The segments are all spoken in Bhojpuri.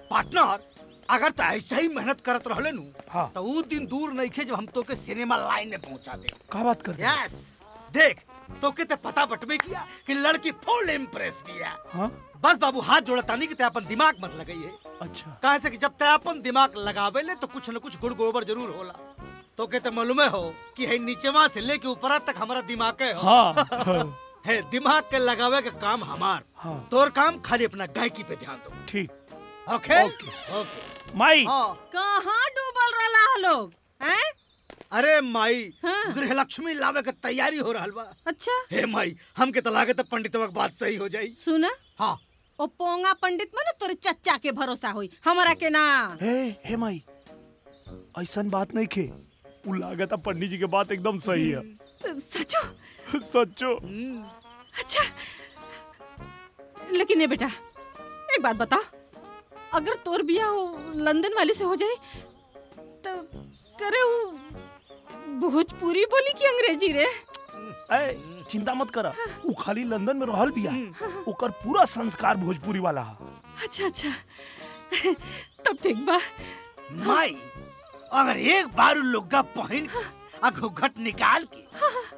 पार्टनर अगर तो ऐसा ही मेहनत करत रहले नु हाँ। तो वो दिन दूर नहीं खे जब हम तो के सिनेमा लाइन में पहुंचा दे। क्या बात कर रहे यस देख तो के ते पता बटवे किया कि लड़की फुल इम्प्रेस भी है। हाँ? बस बाबू हाथ जोड़तानी कि ते अपन दिमाग मत लगाइए। अच्छा कहे से कि जब ते अपन दिमाग लगावे ले तो कुछ न कुछ गुड़ गोबर जरूर होला। तो के ते मालूम हो कि है नीचेवा से लेके ऊपर तक हमारा दिमाग है। हाँ। है दिमाग के लगावे का काम हमार। हाँ। तोर काम खाली अपना गायकी पे ध्यान दो। ठीक। ओके ओके माई कहाँ डूबल रहा लोग हैं? अरे माई हाँ। गृह लक्ष्मी लावे के तैयारी हो रहल बा। अच्छा हे माई हमके तो लागे तो पंडितवा के बात सही हो जाई। सुना हाँ ओ पोंगा पंडित में ना तोरे चच्चा के भरोसा होई हमारा के ना। हे माई ऐसन बात नहीं खे उ लागत पंडित जी के बात एकदम सही है। सचो सच्चो। अच्छा लेकिन ये बेटा एक बात बता अगर तोर बिया लंदन वाले से हो जाए तो करे वो भोजपुरी बोली की अंग्रेजी रे? ए चिंता मत करा उ खाली लंदन में रहल बिया ओकर पूरा संस्कार भोजपुरी वाला है। अच्छा अच्छा तब ठीक बा। माई अगर एक बार लुग्गा पहन के घूंघट निकाल के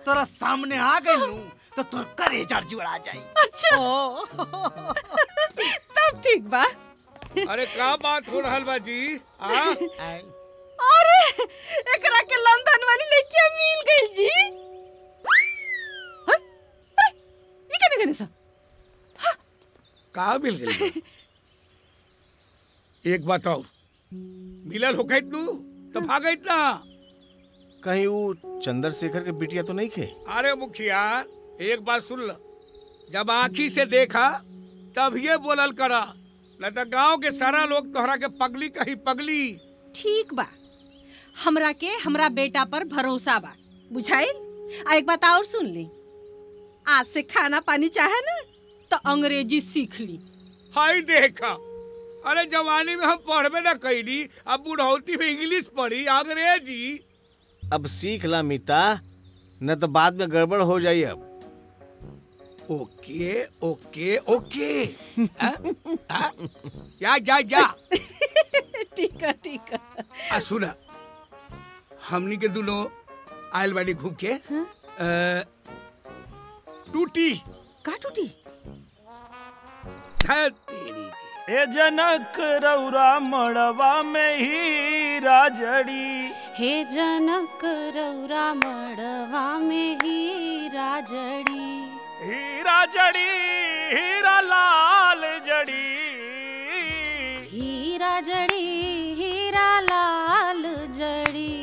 तोरा सामने आ गई नू तो तोर कलेजा जुड़ा जाई। अच्छा तब ठीक बा। अरे क्या बात हो रहल बा जी? अरे एकरा के लंदन वाली लड़की मिल गई जी। अरे ये केने केने सा? कहाँ मिल गई? एक बात और मिलल हो गई तू तो भागई ना। कहीं वो चंद्रशेखर के बिटिया तो नहीं खे? अरे मुखिया एक बात सुन ल, जब आँखी से देखा तब ये बोलल करा न तो गांव के सारा लोग तोहरा के पगली कही पगली। ठीक बा हमरा के हमरा बेटा पर भरोसा बा बुझाइल। आ एक बात और सुन ली आज से खाना पानी चाहे ना तो अंग्रेजी सीख ली। हाय देखा अरे जवानी में हम पढ़बे ना कैली अब बुढ़ौती में इंग्लिश पढ़ी अंग्रेजी। अब सीख ला मीता न तो बाद में गड़बड़ हो जाई। अब ओके ओके ओके या ठीक है सुना हमनी के दोनों आयल बाड़ी घूम के टूटी का टूटी? तेरी ए जनक रौरा मड़वा में हीरा जड़ी। हे जनक रौरा मड़वा में हीरा जड़ी। हीरा जड़ी हीरा लाल जड़ी। हीरा जड़ी हीरा लाल जड़ी।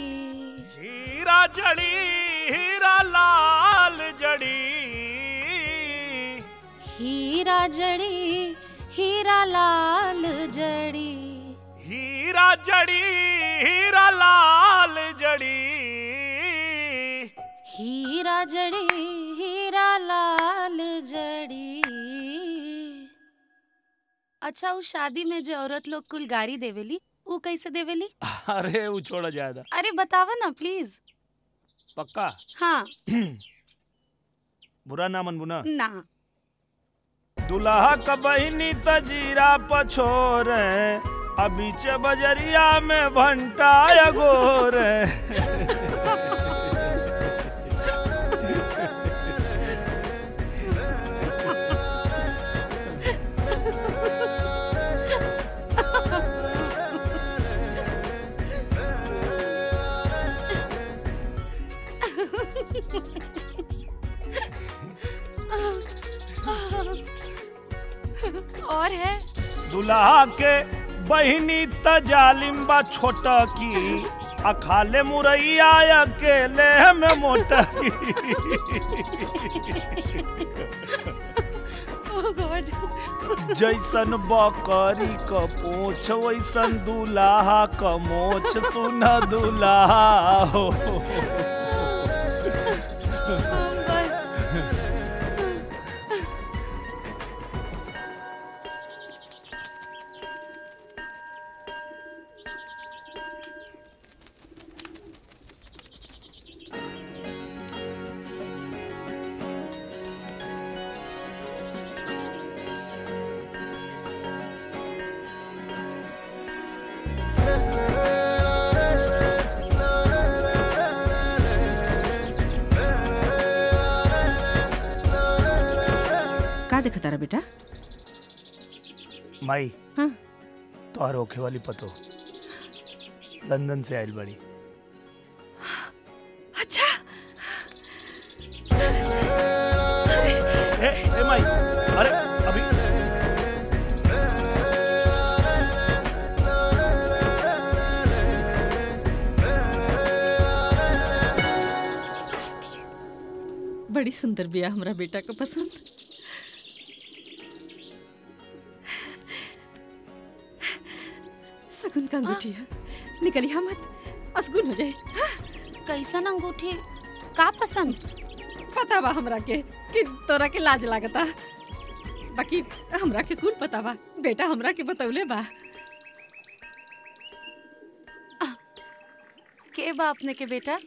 हीरा जड़ी हीरा लाल जड़ी। हीरा जड़ी हीरा लाल जड़ी। हीरा जड़ी हीरा लाल जड़ी। हीरा जड़ी हीरा लाल जड़ी। अच्छा उस शादी में जो औरत लोग कुल गारी देवेली वो कैसे देवेली? अरे वो छोड़ा जाएगा। अरे बतावा ना प्लीज। पक्का? हाँ बुरा ना मन बुना ना। दुल्हा का बहिनी तजीरा पछोर अभी चे बजरिया में भंटा गोर। और है दुल्हा के बहिनी तजालिम बा छोटा की अखाले मुरैया अकेले में मोटा की। ओह गॉड। जैसन बकरी का पोछ वैसन दुल्हा का मोछ सुना दुल्हा हो। देखता रहा बेटा? माई हाँ? तोहर होखे वाली पतो लंदन से आयल बड़ी। अच्छा। ए माई, अरे अभी बड़ी सुंदर बिया हमरा बेटा को पसंद। सगुन का अंगूठी है, निकलिया मत, असगुन हो जाए। कैसन अंगूठी का पसंद? पता बा हमरा के कि तोरा के लाज लागता, बाकी हमरा के कुल पता बा। बेटा हमरा के बतौले बा। के बा अपने के बेटा?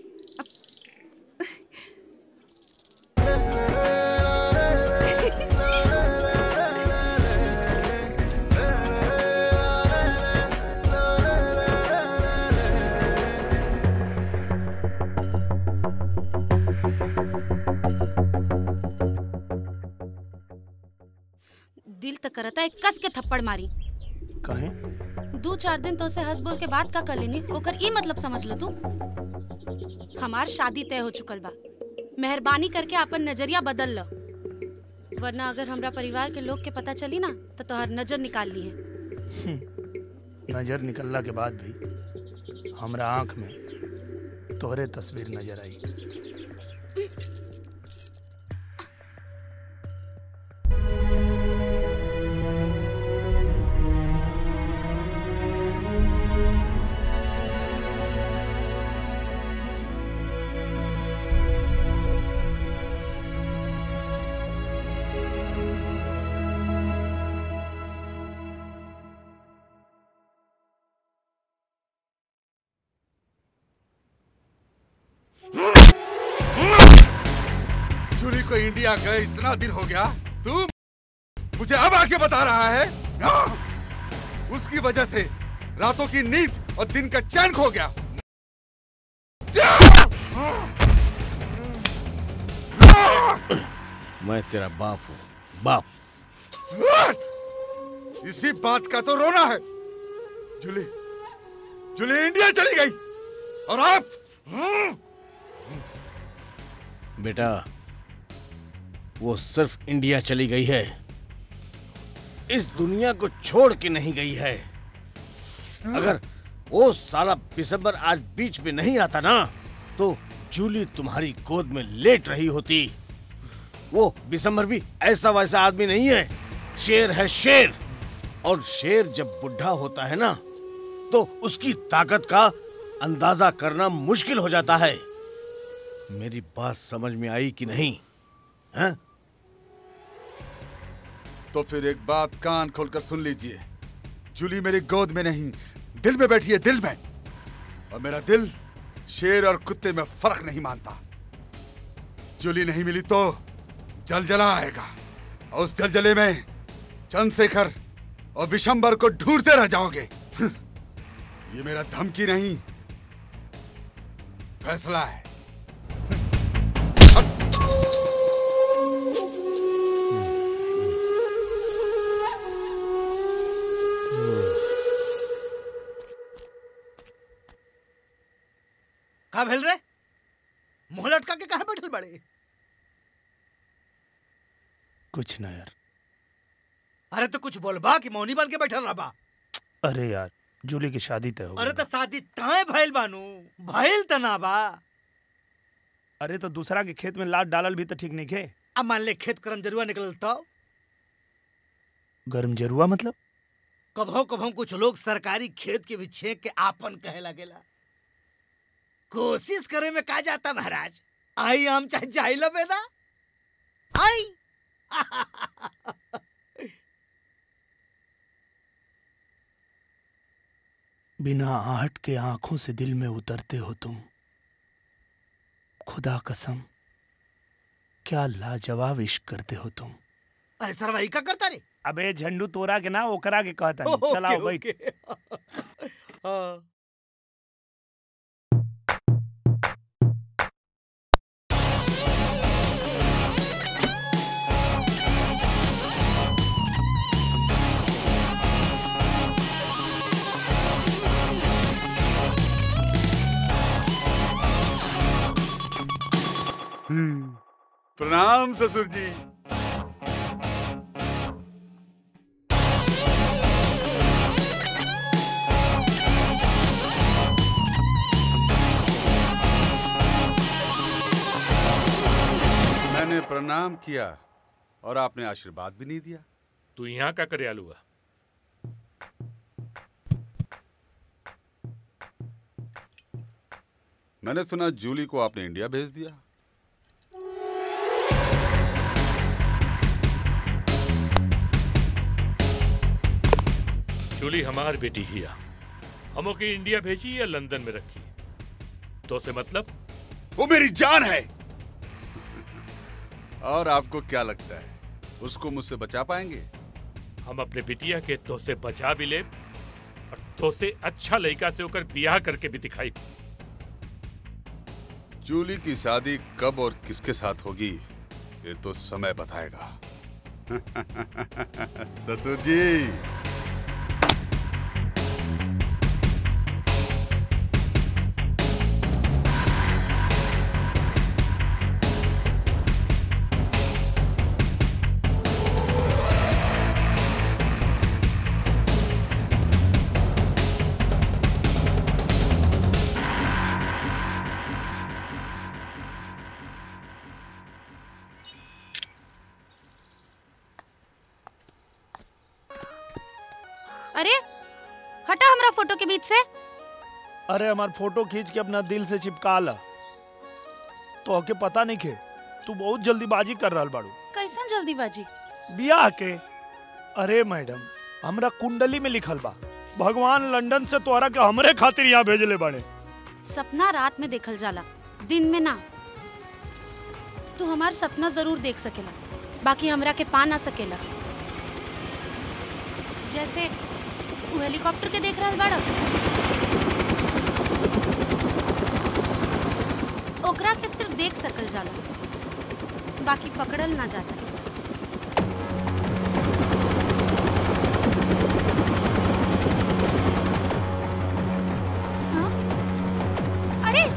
दिल तो करता है कस के थप्पड़ मारी। कहे 2-4 दिन तो से हंस बोल के बात का कर लेनी, ओकर ई मतलब समझ लो तू। हमार शादी तय हो चुकल बा, मेहरबानी करके अपन नजरिया बदल लो, वरना अगर हमरा परिवार के लोग के पता चली ना तो तोहर नजर निकाल ली है। नजर निकलला के बाद भी हमरा आंख में तोहरे तस्वीर नजर आई। जूली को इंडिया गए इतना दिन हो गया, तू मुझे अब आके बता रहा है? उसकी वजह से रातों की नींद और दिन का चैन खो गया। मैं तेरा बाप हूँ, बाप। इसी बात का तो रोना है। जूली जूली इंडिया चली गई और आप बेटा, वो सिर्फ इंडिया चली गई है, इस दुनिया को छोड़ के नहीं गई है। अगर वो साला दिसंबर आज बीच में नहीं आता ना, तो जूली तुम्हारी गोद में लेट रही होती। वो दिसंबर भी ऐसा वैसा आदमी नहीं है, शेर है शेर। और शेर जब बुढ़ा होता है ना, तो उसकी ताकत का अंदाजा करना मुश्किल हो जाता है। मेरी बात समझ में आई कि नहीं? हैं? तो फिर एक बात कान खोलकर सुन लीजिए, जूली मेरी गोद में नहीं, दिल में बैठी है, दिल में। और मेरा दिल शेर और कुत्ते में फर्क नहीं मानता। जूली नहीं मिली तो जलजला आएगा, और उस जलजले में चंद्रशेखर और विशंबर को ढूंढते रह जाओगे। ये मेरा धमकी नहीं, फैसला है। का भेल रे? मुंह लटका के कहां बैठल बड़े? कुछ ना यार। अरे तो कुछ बोलबा कि मौनी बन के बैठल रहबा? अरे यार, जूली की शादी तय हो गई। अरे तो शादी तय भइल बानू, भइल त ना बा। अरे तो दूसरा के खेत में लात डालल भी तो ठीक नहीं खे। अब मान ले खेत करम जरुआ निकलल तो गर्म जरुआ मतलब? कभो कभो कुछ लोग सरकारी खेत के भी छेक के आपन कहे लगेला। कोशिश करे में का जाता महाराज, आई हम चाहे जाइल बेदा आई। बिना आहट के आंखों से दिल में उतरते हो तुम, खुदा कसम क्या लाजवाब इश्क करते हो तुम। अरे सरवाई का करता रे? अबे झंडू तोरा के ना ओकरा के कहता नहीं। चलाओ बैठ। हाँ। प्रणाम ससुर जी। मैंने प्रणाम किया और आपने आशीर्वाद भी नहीं दिया। तू यहाँ का करे आलूआ? मैंने सुना जूली को आपने इंडिया भेज दिया। जूली हमार बेटी हिया, हम ओके इंडिया भेजी या लंदन में रखी? तो से मतलब? वो मेरी जान है। और आपको क्या लगता है उसको मुझसे बचा पाएंगे? हम अपने बिटिया के तो से बचा भी ले और तो से अच्छा लड़का से होकर बियाह करके भी दिखाई। जूली की शादी कब और किसके साथ होगी ये तो समय बताएगा। ससुर जी। अरे हटा हमरा फोटो के बीच से। अरे हमार फोटो खींच के अपना दिल से चिपका ला। तो आके पता नहीं खे तू बहुत जल्दीबाजी कर रहल बाड़ू। कैसन जल्दीबाजी? बियाह के। अरे मैडम हमरा कुंडली में लिखल बा भगवान लंदन से तोहरा के हमरे खातिर यहाँ भेजले बाड़े। सपना रात में देखल जाला, दिन में ना। तू हमार सपना जरूर देख सकेला, बाकी हमरा के पा ना सकेला। जैसे तू हेलीकॉप्टर के देख रहल बाड़ा, ओकरा के सिर्फ देख सकल जाला, बाकी पकड़ल ना जा सके। हाँ? अरे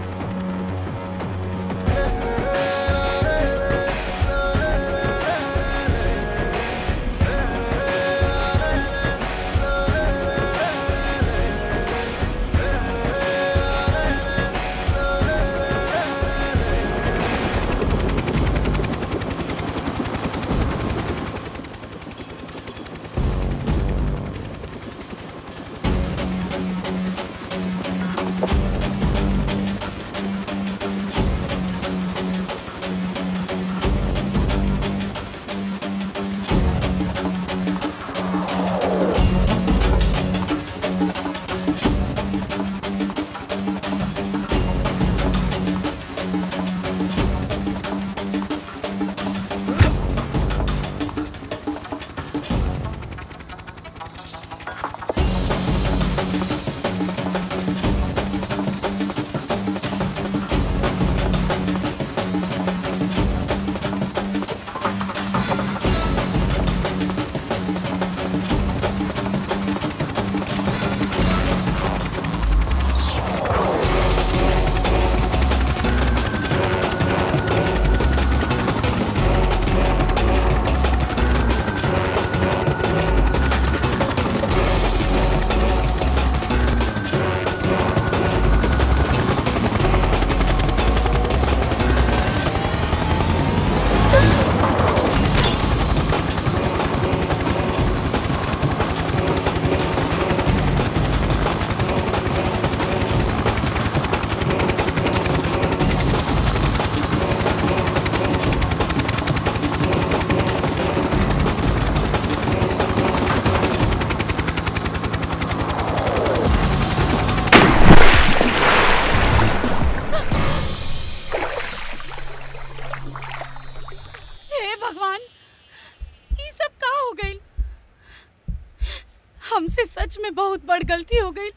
हमसे सच में बहुत बड़ गलती हो गई।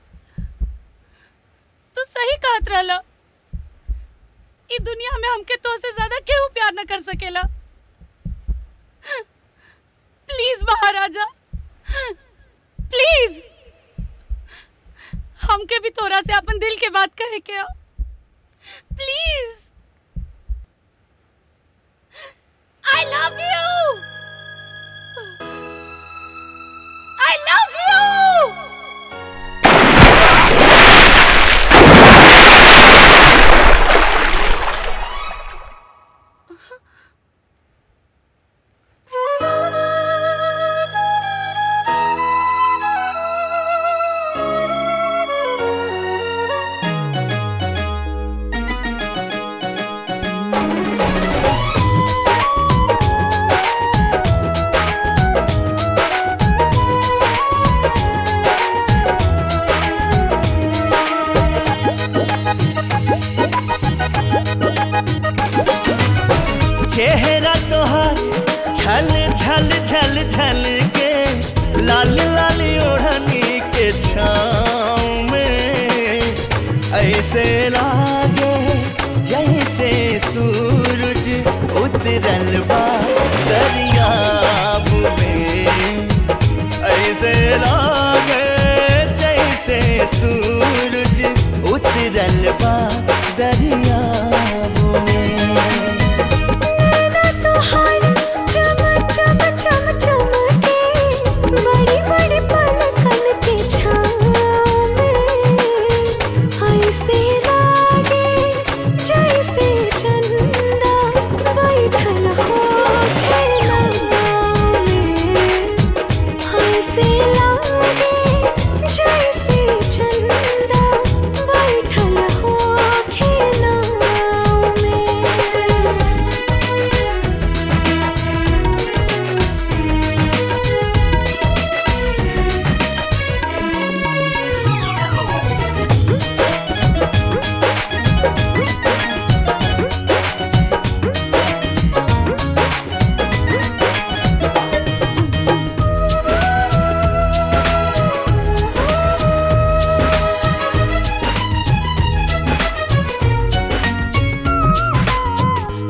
तो सही कहत रहला, इस दुनिया में हमके तो से ज्यादा केहू प्यार न कर सकेला। प्लीज बाहर आ जा, प्लीज। हमके भी तोरा से अपन दिल के बात कहे के, please. love you! I love you! चेहरा तोहार झल झल झल झल के लाल लाल ओढ़नी के छाँव में ऐसे लागे जैसे सूरज उतरल बा दरियाब में। ऐसे लागे जैसे सूरज उतरल बा दरियाब में। बड़ी बड़ी पलकन के छाँव में ऐसे लागे जैसे चंदा बैठल हो नाव में। ऐसे लागे जैसे चंदा बैठल हो नाव में।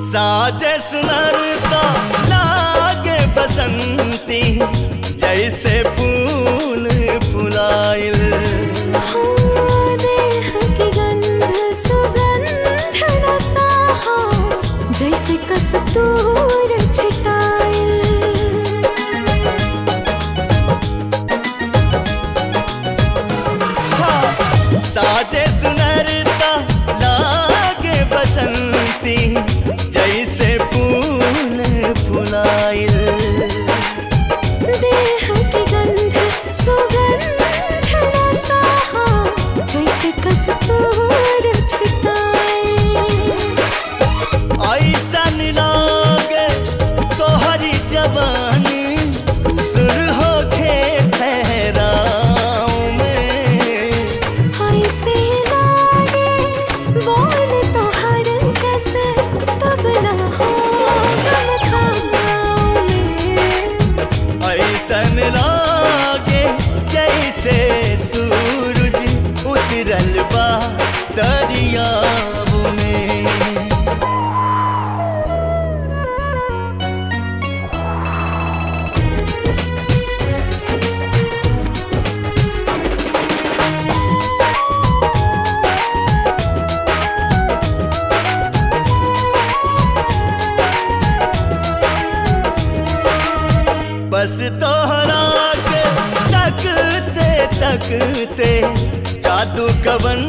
साजे सुनरता लागे बसंती जैसे फूल फुलाइल। देह की गंध सुगंध रसा हो जैसे कस्तूर छिटाइल। साजे सुनरता लागे बसंती जैसे फूल फुलाइल। देह की गंध सुगंध रसा हो जैसे कस्तूर छिटाइल। ऐसन लागे तोहरी जवानी सुर होके ठहराव में। ऐसे लागे बोल तोहर जैसे तबला हो खानाव में। ऐसन लागे जैसे सूरज उतरल बा दरियाब में। बस तोहरा के तकते तकते जादू कवन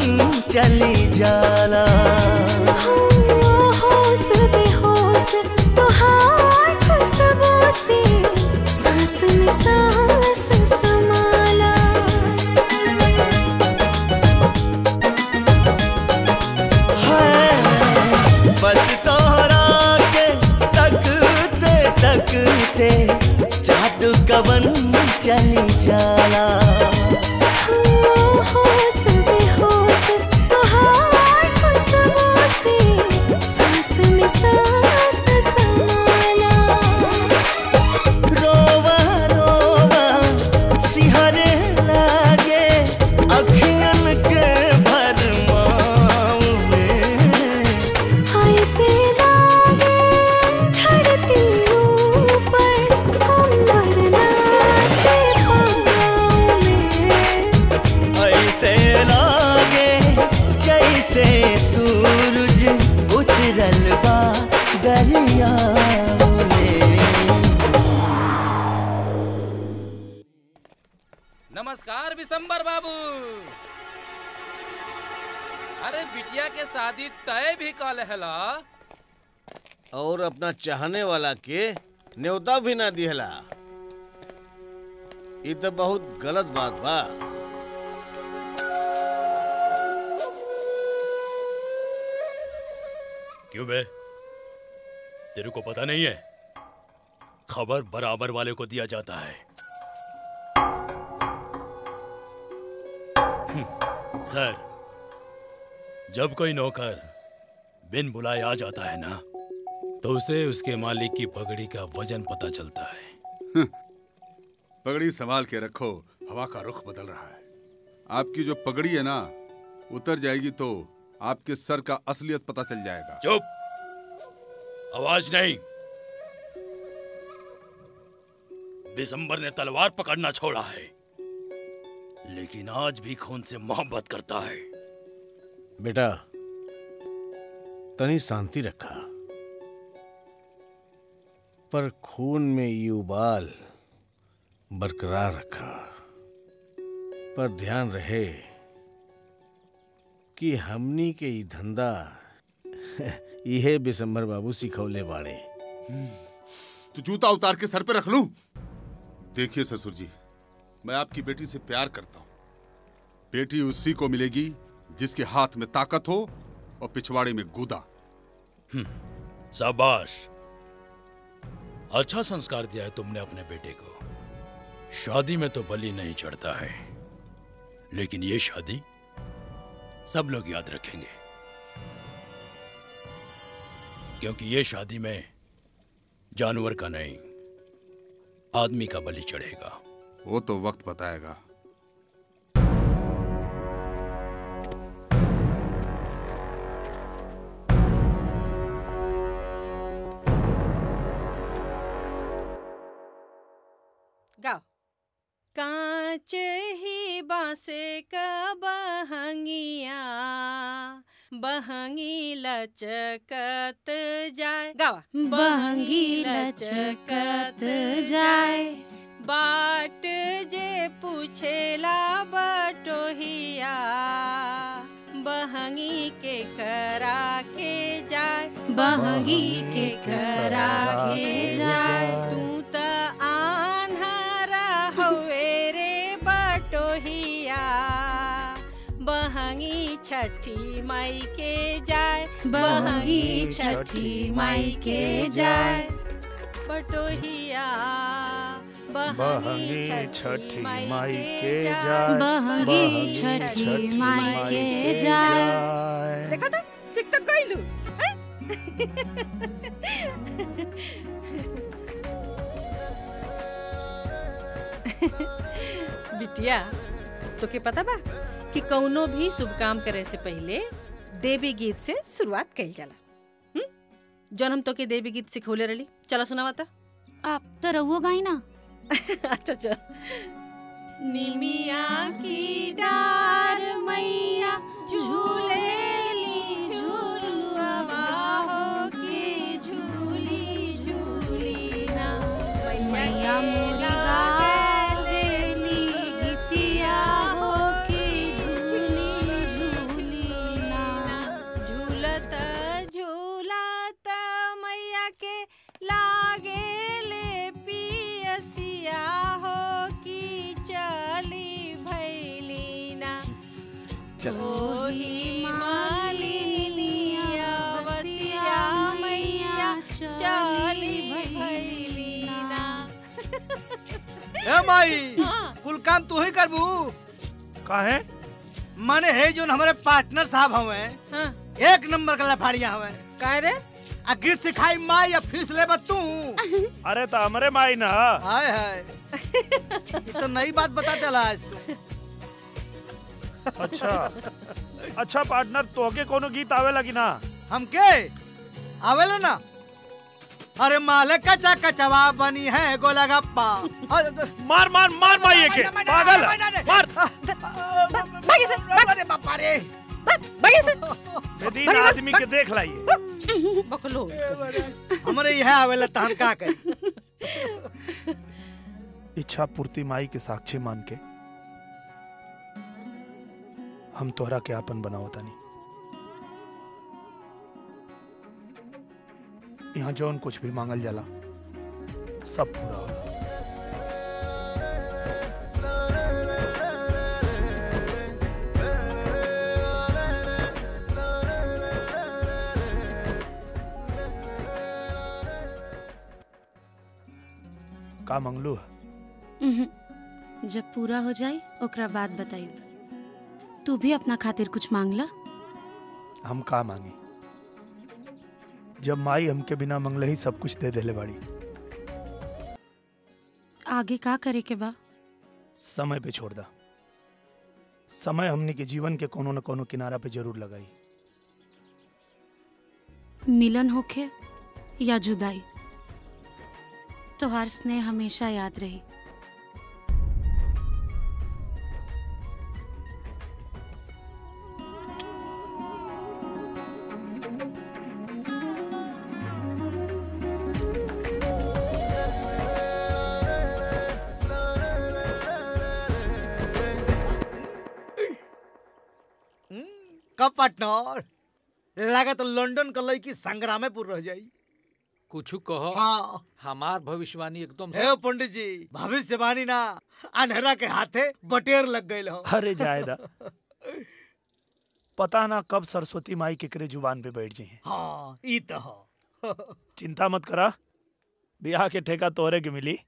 चली जाला। होश बेहोश तोहार खुशबू से सांस में सांस समाला। बस तोहरा के तकते तकते जादू कवन चली जाला। होश बेहोश तोहार खुशबू नमस्कार विशंबर बाबू। अरे बिटिया के शादी तय भी कल हैला और अपना चाहने वाला के न्योता भी ना दिहला। ये तो बहुत गलत बात बा। क्यों बे, तेरे को पता नहीं है? खबर बराबर वाले को दिया जाता है। खैर, जब कोई नौकर बिन बुलाए आ जाता है ना, तो उसे उसके मालिक की पगड़ी का वजन पता चलता है। पगड़ी संभाल के रखो, हवा का रुख बदल रहा है। आपकी जो पगड़ी है ना, उतर जाएगी तो आपके सर का असलियत पता चल जाएगा। चुप, आवाज नहीं। दिसंबर ने तलवार पकड़ना छोड़ा है, लेकिन आज भी खून से मोहब्बत करता है। बेटा, तनी शांति रखा, पर खून में ये उबाल बरकरार रखा। पर ध्यान रहे कि हमनी के ई धंधा यह बिशंबर बाबू सिखौले बाड़े। तो जूता उतार के सर पे रख लूं? देखिए ससुर जी, मैं आपकी बेटी से प्यार करता हूं। बेटी उसी को मिलेगी जिसके हाथ में ताकत हो और पिछवाड़े में गूदा। शाबाश, अच्छा संस्कार दिया है तुमने अपने बेटे को। शादी में तो बलि नहीं चढ़ता है, लेकिन ये शादी सब लोग याद रखेंगे, क्योंकि ये शादी में जानवर का नहीं, आदमी का बलि चढ़ेगा। वो तो वक्त बताएगा। गाओ। कांच ही बांसे का बहंगिया, बहंगी लचकत जाए। गावा। बहंगी लचकत जाए, बाट जे पूछेला बटोहिया, बहंगी के करा के जाए, बहंगी के करा के जाए। तू त आन्हरा हवे रे बटोहिया, बहंगी छठी माई के जाए, बहंगी छठी माई के जाए। बटोहिया बहंगी छठी माई के जाए, बहंगी छठी माई के जाए। देखा था, सीख तो गईलू। बिटिया, तो के पता बा कि कौनो भी शुभ काम करे से पहले देवी गीत से शुरुआत कइल जाला। जौन हम तो के देवी गीत सिखौले रही, चला सुनावा ता। आप तो रहुओ गाई ना। अच्छा चल। निमिया की डार मैया झूलेली झूलुआ हो की झूली झूली ना, मैया मुर्गा लेली गीतिया हो की झूली झूली ना। झूलत झूलत मैया के लागे ले पियसिया हो की चली भैली ना। ओही मालिनिया वसिया मैया चली भैली ना। ए माई, कुल काम तू ही करबू? काहे? माने है जो हमारे पार्टनर साहब हवे, हाँ। एक नंबर का लफाड़िया हवे। काहे रे? आ गीत सिखाई माई या फीस ले तू? अरे तो हमरे माई ना। हाय हाय, ये तो नई बात बता चला आज तू। अच्छा अच्छा पार्टनर, तोहके कोनो गीत आवेला कि ना? हमके आवेला ना। अरे माले कचा कचवा बनी है गोलगप्पा। मार मार मार माइये के पागल, मार। भागे से, अरे बापा रे, भागे से। बेदीन आदमी के देख लाइए। बकलो। हमरे यह आवेला तो हम का करी? इच्छा पूर्ति माई के साक्षी मान के हम तोहरा के आपन बनाओ तानी। यहाँ जौन कुछ भी मांगल जाला सब पूरा होला। का मंगलू? जब पूरा हो जाए ओकरा बाद बताइब। तू भी अपना खातिर कुछ मांगला। हम का मांगी जब माई हमके बिना मंगले ही सब कुछ दे देले बाड़ी। आगे का करे के बा? समय पे छोड़ दा। समय हमनी के जीवन के कोनो न कोनो किनारा पे जरूर लगाई। मिलन होखे या जुदाई, तोहार स्नेह हमेशा याद रही। कब पार्टनर लगा तो लंदन का लड़की संग्रामेपुर रह जाई। कुछ कहो। हाँ। हमार भविष्यवाणी एकदम हे पंडित जी, भविष्यवाणी ना अंधेरा के हाथे बटेर लग गए हो। अरे जायदा पता ना कब सरस्वती माई केकरे जुबान पे बैठ जाए। हाँ ई तो हो। चिंता मत करा, ब्याह के ठेका तोहरे के मिली।